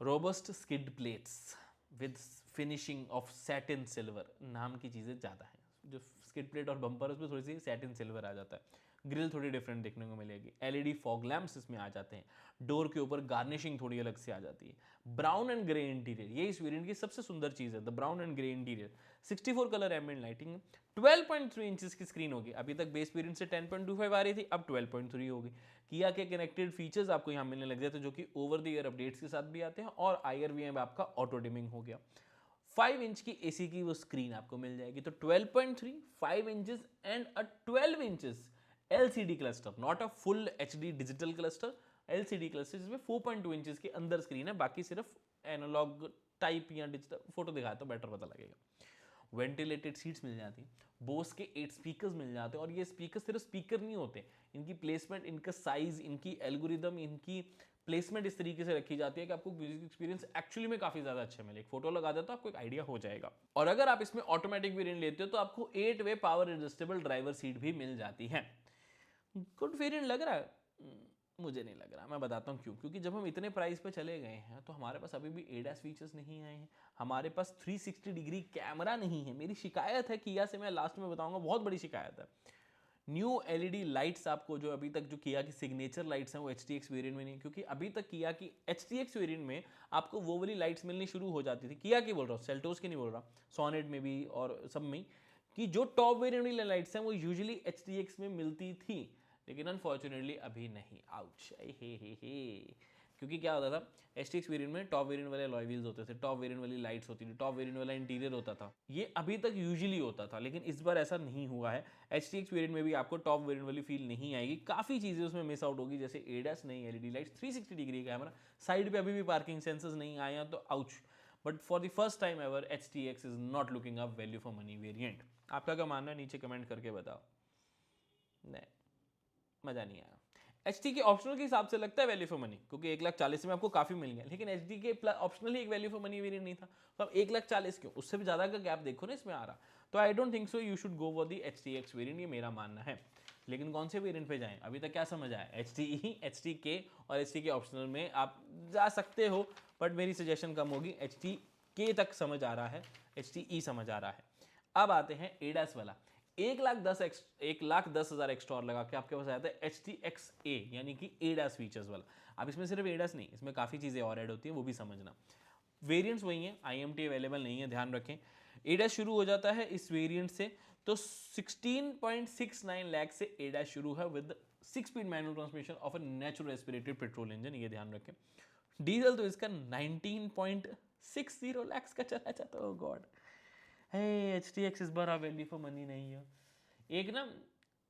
robust skid plates with finishing of satin silver. नाम की चीज़ें ज़्यादा हैं, जो स्किड प्लेट और बम्पर उसमें थोड़ी सी सैटिन सिल्वर आ जाता है। ग्रिल थोड़ी डिफरेंट देखने को मिलेगी, LED फॉग लैम्प्स इसमें आ जाते हैं, डोर के ऊपर गार्निशिंग थोड़ी अलग से आ जाती है, ब्राउन एंड ग्रे इंटीरियर, ये इस वेरिएंट की सबसे सुंदर चीज़ है, the brown and grey interior. 64 colour ambient lighting, 12.3 inches की स्क्रीन होगी। अभी तक बेस वेरिएंट से 10.25 आ रही थी, अब 12.3 होगी। किया के कनेक्टेड फीचर्स आपको यहाँ मिलने लग जाते हैं, जो कि ओवर द ईयर अपडेट्स के साथ भी आते हैं, और IRV में आपका ऑटो डिमिंग हो गया। 5 इंच की AC की वो स्क्रीन आपको मिल जाएगी। तो 12.3, 5 inches and a 12 inches LCD cluster, not a full HD digital cluster, LCD cluster जिसमें 4.2 इंचेस के अंदर स्क्रीन है, बाकी सिर्फ एनालॉग टाइप या डिजिटल। फोटो दिखाया तो बेटर पता लगेगा। वेंटिलेटेड सीट्स मिल जाती हैं, बोस के 8 स्पीकर्स मिल जाते हैं, और ये स्पीकर सिर्फ स्पीकर नहीं होते, इनकी प्लेसमेंट, इनका साइज, इनकी एल्गोरिदम, इनकी प्लेसमेंट इस तरीके से रखी जाती है कि आपको म्यूजिक एक्सपीरियंस एक्चुअली में काफी ज्यादा अच्छा मिले। एक फोटो लगा दे तो आपको एक आइडिया हो जाएगा। और अगर आप इसमें ऑटोमेटिक वेरिएंट लेते हो तो आपको 8 वे पावर एडजस्टेबल ड्राइवर सीट भी मिल जाती है। गुड वेरिएंट लग रहा है? मुझे नहीं लग रहा। मैं बताता हूँ क्यों। क्योंकि जब हम इतने प्राइस पे चले गए हैं तो हमारे पास अभी भी ADAS फीचर्स नहीं आए हैं, हमारे पास 360 डिग्री कैमरा नहीं है। मेरी शिकायत है किया से, मैं लास्ट में बताऊंगा, बहुत बड़ी शिकायत है। न्यू LED लाइट्स आपको, जो अभी तक जो किया की सिग्नेचर लाइट्स हैं वो HTX वेरिएंट में नहीं है, क्योंकि अभी तक किया की HTX वेरिएंट में आपको वो वाली लाइट्स मिलनी शुरू हो जाती थी। किया की बोल रहा हूँ, सेल्टोस की नहीं बोल रहा, सोनेट में भी और सब में, कि जो टॉप वेरिएंट वाली लाइट्स हैं वो यूजुअली HTX में मिलती थी, लेकिन अनफॉर्चुनेटली अभी नहीं। आउच, हे। क्योंकि क्या होता था, HTX वेरिएंट में टॉप वेरिएंट वाले अलॉय व्हील्स होते थे, टॉप वेरिएंट वाली लाइट्स होती थी, टॉप वेरिएंट वाला इंटीरियर होता था। ये अभी तक यूजुअली होता था, लेकिन इस बार ऐसा नहीं हुआ है। HTX वेरिएंट में भी आपको टॉप वेरिएंट वाली फील नहीं आएगी, काफ़ी चीज़ें उसमें मिस आउट होगी, जैसे ADAS नहीं, LED lights, 360 degree camera, side पे अभी भी पार्किंग सेंसर्स नहीं आए हैं, तो ouch. But for the first time ever HTX is not looking a value for money variant. आपका क्या मानना है, नीचे कमेंट करके बताओ। नहीं, मज़ा नहीं आया। HD के ऑप्शनल के हिसाब से लगता है वैल्यू फॉर मनी, क्योंकि 1,40,000 में आपको काफ़ी मिल गया, लेकिन HD के ऑप्शनल ही एक वैल्यू फॉर मनी वेरिएंट नहीं था, तो अब 1,40,000 क्यों, उससे भी ज़्यादा का गैप देखो ना इसमें आ रहा। तो I don't think so you should go for the HTX variant, ये मेरा मानना है। लेकिन कौन से वेरिएंट पे जाएं, अभी तक क्या समझ आया? HDE, HDK और HD के ऑप्शनल में आप जा सकते हो, बट मेरी सजेशन कम होगी। HDK तक समझ आ रहा है, HDE समझ आ रहा है। अब आते हैं ADAS वाला। 1,10,000 एक्स्ट्रा और लगा के आपके पास आता है HTX-A, यानी कि ADAS फीचर्स वाला। अब इसमें सिर्फ ADAS नहीं, इसमें काफ़ी चीज़ें और ऐड होती हैं, वो भी समझना। वेरिएंट्स वही हैं, IMT अवेलेबल नहीं है, ध्यान रखें। ADAS शुरू हो जाता है इस वेरिएंट से, तो 16.69 लाख से ADAS शुरू है with 6 speed manual transmission of a natural aspirated petrol engine, ये ध्यान रखें। डीजल तो इसका 19.60 लाख का चला जाता है। गॉड, HTX इस बार वैल्यू फॉर मनी नहीं है।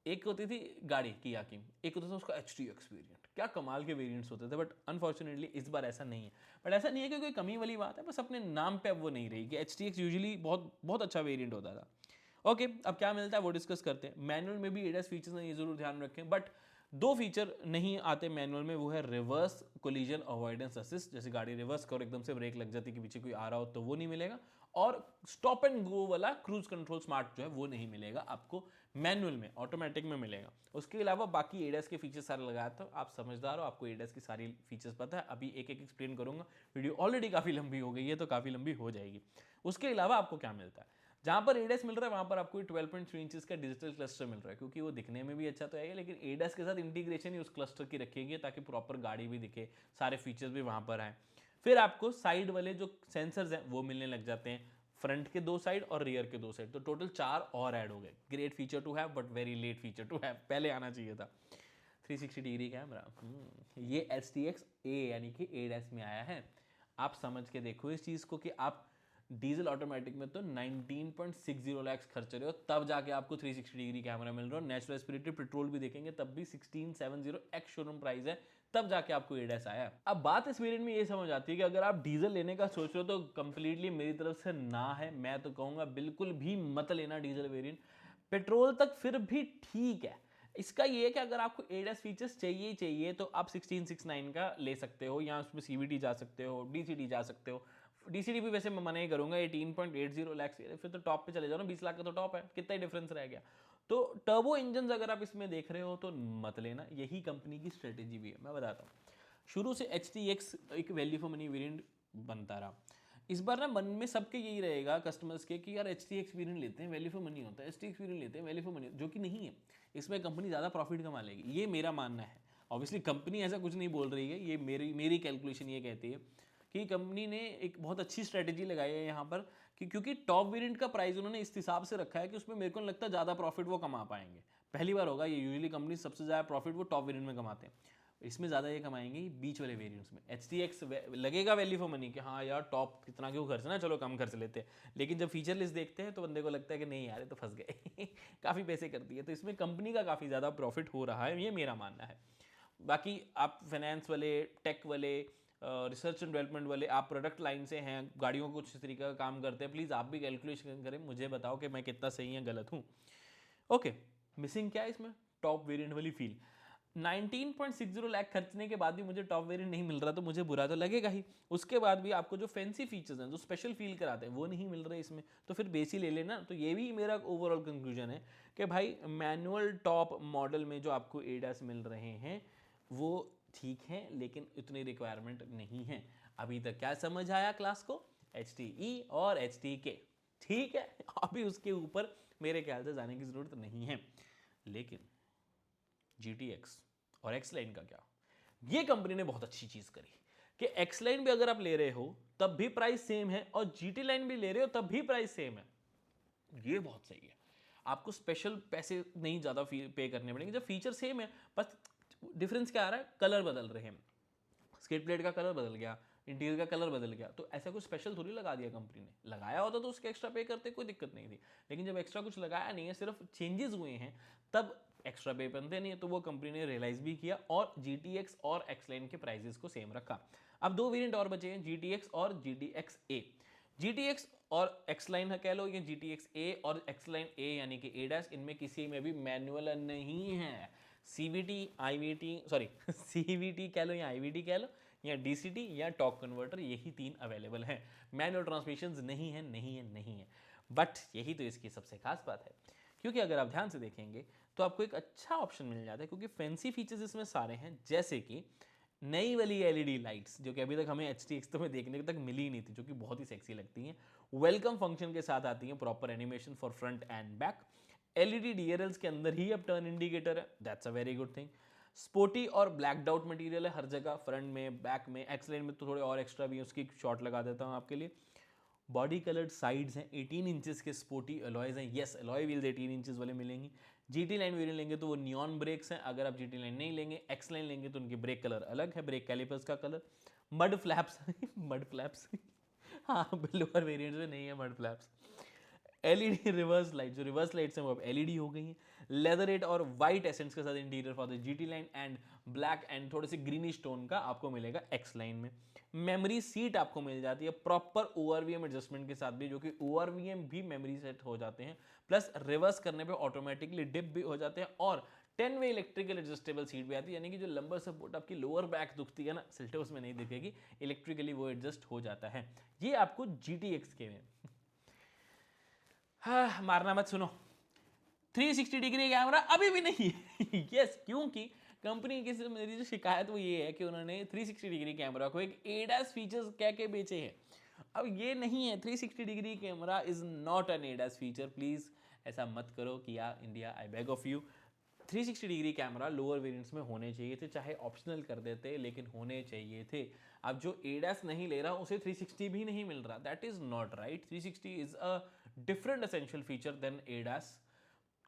एक होती थी गाड़ी किया की, एक होता था उसका HTX वेरिएंट, क्या कमाल के वेरिएंट्स होते थे, बट अनफॉर्चुनेटली इस बार ऐसा नहीं है। बट ऐसा नहीं है कि कोई कमी वाली बात है, बस अपने नाम पे अब वो नहीं रही कि HTX यूजुअली बहुत बहुत अच्छा वेरिएंट होता था। ओके, अब क्या मिलता है वो डिस्कस करते हैं। मैनुअल में भी ADAS फीचर्स नहीं, ये जरूर ध्यान रखें, बट 2 फीचर नहीं आते मैनुअल में, वो है रिवर्स कोलिजन अवॉइडेंस असिस्ट, जैसे गाड़ी रिवर्स करो एकदम से ब्रेक लग जाती है कि पीछे कोई आ रहा हो तो वो नहीं मिलेगा, और स्टॉप एंड गो वाला क्रूज कंट्रोल स्मार्ट जो है वो नहीं मिलेगा आपको मैनुअल में, ऑटोमेटिक में मिलेगा। उसके अलावा बाकी ADAS के फीचर्स सारे लगाया था। आप समझदार हो, आपको ADAS की सारी फीचर्स पता है। अभी एक एक एक्सप्लेन करूंगा, वीडियो ऑलरेडी काफ़ी लंबी हो गई है तो काफ़ी लंबी हो जाएगी। उसके अलावा आपको क्या मिलता है, जहाँ पर ADAS मिल रहा है वहाँ पर आपको 12.3 इंचेस का डिजिटल क्लस्टर मिल रहा है, क्योंकि वो दिखने में भी अच्छा तो है, लेकिन ADAS के साथ इंटीग्रेशन ही उस क्लस्टर की रखेगी ताकि प्रॉपर गाड़ी भी दिखे, सारे फीचर्स भी वहाँ पर आए। फिर आपको साइड वाले जो सेंसर्स हैं वो मिलने लग जाते हैं, फ्रंट के 2 साइड और रियर के 2 साइड, तो टोटल 4 और ऐड हो गए। Great feature to have but very late feature to have, पहले आना चाहिए था। 360 डिग्री कैमरा, ये HTX-A यानी कि ADAS में आया है। आप समझ के देखो इस चीज़ को कि आप डीजल ऑटोमेटिक में तो 19.60 लाख खर्च रहे हो तब जाके आपको 360 डिग्री कैमरा मिल रहा है। नेचुरल एस्पिरेटेड पेट्रोल भी देखेंगे तब भी 1670 एक्स शोरूम प्राइस है, तब जाके आपको एडस आया। अब बात इस वेरिएंट में ये समझ आती है कि अगर आप डीजल लेने का सोच रहे हो तो कंप्लीटली मेरी तरफ से ना है। मैं तो कहूँगा बिल्कुल भी मत लेना डीजल वेरिएंट। पेट्रोल तक फिर भी ठीक है। इसका ये है कि अगर आपको एडस फीचर्स चाहिए ही चाहिए तो आप 1669 का ले सकते हो, या उसमें सीवीटी जा सकते हो, डीसीडी जा सकते हो। डीसीडी भी वैसे मैं मना ही करूंगा, 18.80 लाख फिर तो टॉप पे चले जाओ ना, 20 लाख का तो टॉप है, कितना ही डिफरेंस रह गया। तो टर्बो इंजन अगर आप इसमें देख रहे हो तो मत लेना, यही कंपनी की स्ट्रेटेजी भी है। मैं बताता हूँ, शुरू से HTX एक वैल्यू फॉर मनी वेरिएंट बनता रहा। इस बार ना मन में सबके यही रहेगा कस्टमर्स के कि यार HTX वेरिएंट लेते हैं वैल्यू फॉर मनी होता है, HTX वेरिएंट लेते हैं वैल्यू फॉर मनी, जो कि नहीं है। इसमें कंपनी ज़्यादा प्रॉफिट कमा लेगी, ये मेरा मानना है। ऑब्वियसली कंपनी ऐसा कुछ नहीं बोल रही है, ये मेरी कैलकुलेशन ये कहती है कि कंपनी ने एक बहुत अच्छी स्ट्रेटेजी लगाई है यहाँ पर कि क्योंकि टॉप वेरिएंट का प्राइस उन्होंने इस हिसाब से रखा है कि उसमें मेरे को नहीं लगता ज़्यादा प्रॉफिट वो कमा पाएंगे। पहली बार होगा ये, यूजुअली कंपनी सबसे ज़्यादा प्रॉफिट वो टॉप वेरिएंट में कमाते हैं, इसमें ज़्यादा ये कमाएंगे बीच वाले वेरिएंट्स में। HTX लगेगा वैल्यू फॉर मनी कि हाँ यार टॉप कितना क्यों खर्चना, चलो कम खर्च लेते हैं। लेकिन जब फीचर लिस्ट देखते हैं तो बंदे को लगता है कि नहीं यार ये तो फंस गए काफ़ी पैसे कर दिए। तो इसमें कंपनी का काफ़ी ज़्यादा प्रॉफिट हो रहा है, ये मेरा मानना है। बाकी आप फाइनेंस वाले, टेक वाले, रिसर्च एंड डेवलपमेंट वाले, आप प्रोडक्ट लाइन से हैं, गाड़ियों को कुछ तरीके का काम करते हैं, प्लीज़ आप भी कैलकुलेशन करें, मुझे बताओ कि मैं कितना सही या गलत हूँ। ओके, मिसिंग क्या है इसमें? टॉप वेरिएंट वाली फील। 19.60 लाख खर्चने के बाद भी मुझे टॉप वेरिएंट नहीं मिल रहा तो मुझे बुरा तो लगेगा ही। उसके बाद भी आपको जो फैंसी फीचर्स हैं, जो स्पेशल फील कराते हैं, वो नहीं मिल रहे इसमें, तो फिर बेस ही ले लेना। तो ये भी मेरा ओवरऑल कंक्लूजन है कि भाई मैनुअल टॉप मॉडल में जो आपको एडास मिल रहे हैं वो ठीक है, लेकिन इतनी रिक्वायरमेंट नहीं है। अभी तक क्या समझ आया क्लास को? HTE और HTK ठीक है, अभी उसके ऊपर मेरे ख्याल से जाने की ज़रूरत नहीं है। लेकिन GTX और X लाइन का क्या? ये कंपनी ने बहुत अच्छी चीज़ करी कि X लाइन भी अगर आप ले रहे हो तब भी प्राइस सेम है, और GT लाइन भी ले रहे हो तब भी प्राइस सेम है। ये बहुत सही है, आपको स्पेशल पैसे नहीं ज़्यादा पे करने पड़ेंगे जब फीचर सेम है। बस डिफरेंस क्या आ रहा है? कलर बदल रहे हैं, स्किड प्लेट का कलर बदल गया, इंटीरियर का कलर बदल गया, तो ऐसा कुछ स्पेशल थोड़ी लगा दिया कंपनी ने। लगाया होता तो उसके एक्स्ट्रा पे करते, कोई दिक्कत नहीं थी। लेकिन जब एक्स्ट्रा कुछ लगाया नहीं है, सिर्फ चेंजेस हुए हैं, तब एक्स्ट्रा पे बनते नहीं है। तो वो कंपनी ने रियलाइज भी किया और GTX और X लाइन के प्राइजेस को सेम रखा। अब दो वेरिएंट और बचे हैं, GTX और GTX A। GTX और X लाइन कह लो, या GTX A और X लाइन A यानी कि ADAS, इनमें किसी में भी मैनुअल नहीं है। CVT, IVT, सॉरी CVT कह लो या IVT कह लो, या DCT या टॉक कन्वर्टर, यही तीन अवेलेबल हैं। मैनुअल ट्रांसमिशंस नहीं है, नहीं है, नहीं है। बट यही तो इसकी सबसे खास बात है, क्योंकि अगर आप ध्यान से देखेंगे तो आपको एक अच्छा ऑप्शन मिल जाता है, क्योंकि फैंसी फीचर्स इसमें सारे हैं, जैसे कि नई वाली LED लाइट्स, जो कि अभी तक हमें HTX तो में देखने तक मिली ही नहीं थी, जो कि बहुत ही सेक्सी लगती हैं। वेलकम फंक्शन के साथ आती हैं, proper animation for front end back. LED DRLs के अंदर ही अब टर्न इंडिकेटर है, that's a very good thing. Sporty और ब्लैक डाउट मटेरियल है हर जगह, फ्रंट में, बैक में। X लाइन में तो थोड़े और एक्स्ट्रा भी है, उसकी शॉट लगा देता हूँ आपके लिए। बॉडी कलर्ड साइड्स हैं, 18 इंचेस के स्पोर्टी अलॉयज हैं, यस अलॉय व्हील्स 18 इंचेस वाले मिलेंगी। GT लाइन वेरिएंट लेंगे तो वो नियॉन ब्रेक्स हैं, अगर आप GT लाइन नहीं लेंगे, X लाइन लेंगे तो उनकी ब्रेक कलर अलग है, ब्रेक कैलिपर्स का colour. Mud flaps mud flaps हाँ, लोअर वेरिएंट्स में नहीं है mud flaps. LED reverse light, जो रिवर्स लाइट्स हैं वो अब LED हो गई हैं। लेदरेट और वाइट एसेंट्स के साथ interior for the GT line, and black and थोड़े से ग्रीनिश टोन का आपको मिलेगा X लाइन में। मेमोरी सीट आपको मिल जाती है प्रॉपर ORVM एडजस्टमेंट के साथ भी, जो कि ORVM भी मेमोरी सेट हो जाते हैं, प्लस रिवर्स करने पे ऑटोमेटिकली डिप भी हो जाते हैं, और 10-वे इलेक्ट्रिकल एडजस्टेबल सीट भी आती है, यानी कि जो लंबर सपोर्ट आपकी लोअर बैक दुखती है ना, सिल्टोस में नहीं दिखेगी, इलेक्ट्रिकली वो एडजस्ट हो जाता है। ये आपको GTX के में। हाँ, मारना मत, सुनो, 360 डिग्री कैमरा अभी भी नहीं है यस, क्योंकि कंपनी की मेरी जो शिकायत वो ये है कि उन्होंने 360 डिग्री कैमरा को एक ADAS फीचर्स कह के बेचे हैं। अब ये नहीं है, 360 degree camera is not an ADAS feature. Please ऐसा मत करो कि यार India, I beg of you. 360 degree camera lower variants में होने चाहिए थे, चाहे ऑप्शनल कर देते, लेकिन होने चाहिए थे। अब जो ADAS नहीं ले रहा उसे 360 भी नहीं मिल रहा, that is not right. 360 is a different essential feature than ADAS।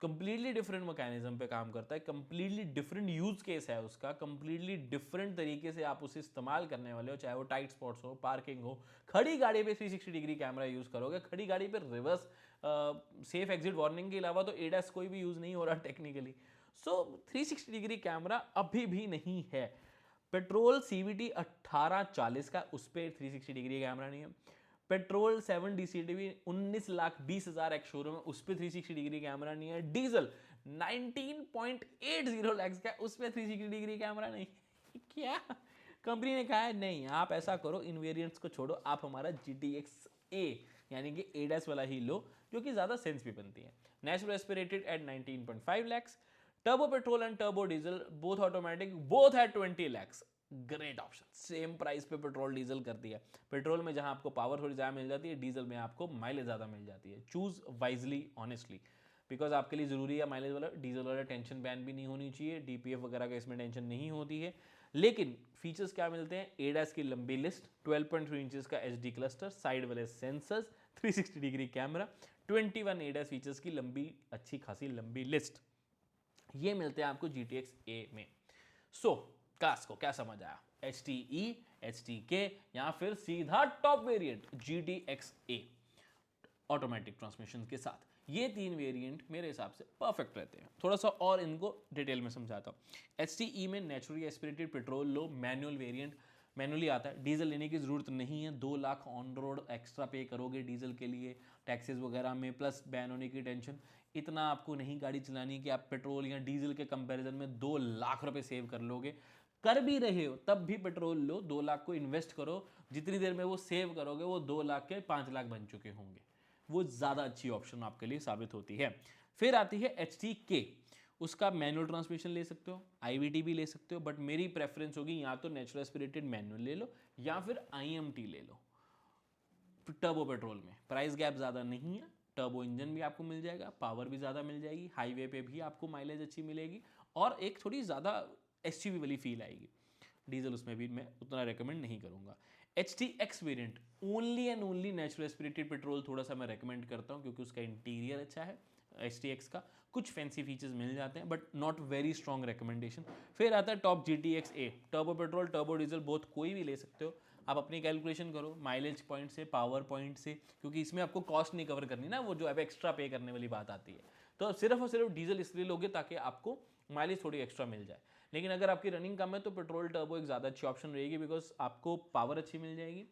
Completely different mechanism पे काम करता है, कंप्लीटली डिफरेंट यूज केस है उसका, कंप्लीटली डिफरेंट तरीके से आप उसे इस्तेमाल करने वाले हो, चाहे वो टाइट स्पॉट्स हो, पार्किंग हो। खड़ी गाड़ी पे 360 डिग्री कैमरा यूज़ करोगे, खड़ी गाड़ी पे रिवर्स सेफ एग्जिट वार्निंग के अलावा तो एडास कोई भी यूज़ नहीं हो रहा टेक्निकली। सो 360 डिग्री कैमरा अभी भी नहीं है। पेट्रोल CVT 1840 का, उस पर 360 डिग्री कैमरा नहीं है। पेट्रोल 7 DCTV 19,20,000 एक शोरूम है, उस पर 360 डिग्री कैमरा नहीं है। डीजल 19.80 लाख का, उस पर 360 डिग्री कैमरा नहीं है। क्या कंपनी ने कहा है नहीं, आप ऐसा करो, इन वेरिएंट्स को छोड़ो, आप हमारा GTX A यानी कि एडस वाला ही लो, जो कि ज़्यादा सेंस भी बनती है। Natural aspirated at 19.5 lakhs, turbo petrol and turbo diesel both automatic, both at 20 lakhs। Great option, same price पे पेट्रोल डीजल कर दिया। पेट्रोल में जहां आपको पावर थोड़ी ज़्यादा मिल जाती है, डीजल में आपको माइलेज ज़्यादा मिल जाती है। चूज वाइजली ऑनेस्टली, बिकॉज आपके लिए ज़रूरी है माइलेज वाला। डीजल वाला टेंशन बैन भी नहीं होनी चाहिए, DPF वगैरह का इसमें टेंशन नहीं होती है। लेकिन फीचर्स क्या मिलते हैं? एडास की लंबी लिस्ट, 12.3 इंचेस का HD क्लस्टर, साइड वाले sensors, 360 degree camera, 21 ADAS features की लंबी अच्छी खासी लंबी लिस्ट, ये मिलते हैं आपको GTX A में। सो क्लास को क्या समझ आया? HTE, HTK या फिर सीधा top variant GTX A automatic transmission के साथ, ये तीन वेरिएंट मेरे हिसाब से परफेक्ट रहते हैं। थोड़ा सा और इनको डिटेल में समझाता हूँ। HTE में नेचुरली एस्पिरेटेड पेट्रोल लो, मैनुअल वेरिएंट, मैनुअली आता है, डीजल लेने की ज़रूरत नहीं है। 2 लाख ऑन रोड एक्स्ट्रा पे करोगे डीजल के लिए, टैक्सेस वगैरह में, प्लस बैन होने की टेंशन। इतना आपको नहीं गाड़ी चलानी कि आप पेट्रोल या डीजल के कंपैरिजन में 2 लाख रुपए सेव कर लोगे। कर भी रहे हो तब भी पेट्रोल लो, 2 लाख को इन्वेस्ट करो, जितनी देर में वो सेव करोगे वो 2 लाख के 5 लाख बन चुके होंगे। वो ज़्यादा अच्छी ऑप्शन आपके लिए साबित होती है। फिर आती है HTK, उसका मैनुअल ट्रांसमिशन ले सकते हो, IVT भी ले सकते हो, बट मेरी प्रेफरेंस होगी या तो नेचुरल एस्पिरेटेड मैनुअल ले लो या फिर IMT ले लो। टर्बो पेट्रोल में प्राइस गैप ज़्यादा नहीं है, टर्बो इंजन भी आपको मिल जाएगा, पावर भी ज़्यादा मिल जाएगी, हाईवे पे भी आपको माइलेज अच्छी मिलेगी और एक थोड़ी ज़्यादा SUV वाली फील आएगी। डीजल उसमें भी मैं उतना रेकमेंड नहीं करूँगा। HTX variant only and only natural aspirated petrol थोड़ा सा मैं रेकमेंड करता हूँ, क्योंकि उसका इंटीरियर अच्छा है। HTX का कुछ फैंसी फीचर्स मिल जाते हैं, but not very strong recommendation. फिर आता है top GTX A, turbo petrol turbo diesel both, कोई भी ले सकते हो आप। अपनी कैलकुलेशन करो माइलेज पॉइंट से, पावर पॉइंट से, क्योंकि इसमें आपको कॉस्ट नहीं कवर करनी ना, वो जो अब एक्स्ट्रा पे करने वाली बात आती है। तो सिर्फ और सिर्फ डीजल इसलिए लोगे ताकि आपको माइलेज थोड़ी एक्स्ट्रा मिल जाए। लेकिन अगर आपकी रनिंग कम है तो पेट्रोल टर्बो एक ज़्यादा अच्छी ऑप्शन रहेगी, बिकॉज आपको पावर अच्छी मिल जाएगी,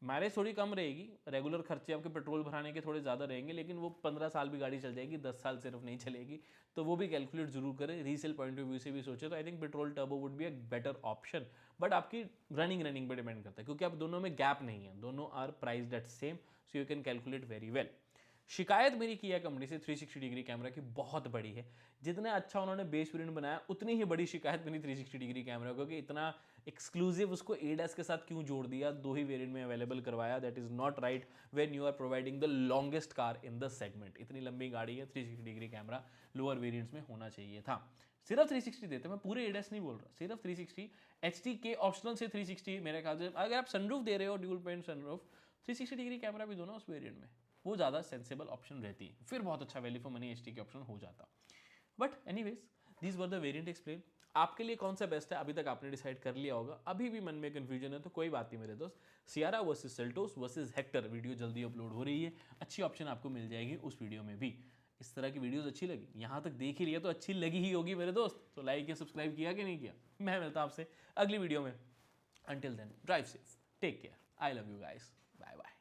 माइलेज थोड़ी कम रहेगी, रेगुलर खर्चे आपके पेट्रोल भराने के थोड़े ज़्यादा रहेंगे, लेकिन वो 15 साल भी गाड़ी चल जाएगी, 10 साल सिर्फ नहीं चलेगी। तो वो भी कैलकुलेट जरूर करें, रीसेल पॉइंट ऑफ व्यू से भी सोचे तो I think petrol turbo would be a better option. But आपकी रनिंग पे डिपेंड करता है, क्योंकि आप दोनों में गैप नहीं है, दोनों are priced at same, so you can calculate very well. शिकायत मेरी किया कंपनी से 360 डिग्री कैमरा की बहुत बड़ी है। जितना अच्छा उन्होंने बेस वेरिएंट बनाया, उतनी ही बड़ी शिकायत मेरी 360 डिग्री कैमरा, क्योंकि इतना एक्सक्लूसिव उसको एडास के साथ क्यों जोड़ दिया, 2 ही वेरिएंट में अवेलेबल करवाया। That is not right when you are providing the longest car in the segment. इतनी लंबी गाड़ी है, 360 डिग्री कैमरा लोअर वेरिएंट्स में होना चाहिए था। सिर्फ 360 देते, मैं पूरे एडास नहीं बोल रहा, सिर्फ 360। HTK ऑप्शनल से 360 मेरे ख्याल से, अगर आप सनरूफ दे रहे हो, dual paint sunroof, 360 degree camera भी दो ना उस वेरिएंट में, वो ज़्यादा सेंसेबल ऑप्शन रहती है, फिर बहुत अच्छा value for money HTK option हो जाता। But anyways these were the variant explain. आपके लिए कौन सा बेस्ट है अभी तक आपने डिसाइड कर लिया होगा। अभी भी मन में कंफ्यूजन है तो कोई बात नहीं मेरे दोस्त, Sierra versus Seltos versus Hector video जल्दी अपलोड हो रही है, अच्छी ऑप्शन आपको मिल जाएगी उस वीडियो में भी। इस तरह की वीडियोस अच्छी लगी, यहाँ तक देख ही लिया तो अच्छी लगी ही होगी मेरे दोस्त, तो लाइक या सब्सक्राइब किया कि नहीं किया। मैं मिलता हूँ आपसे अगली वीडियो में, until then drive safe, take care, I love you guys, bye bye.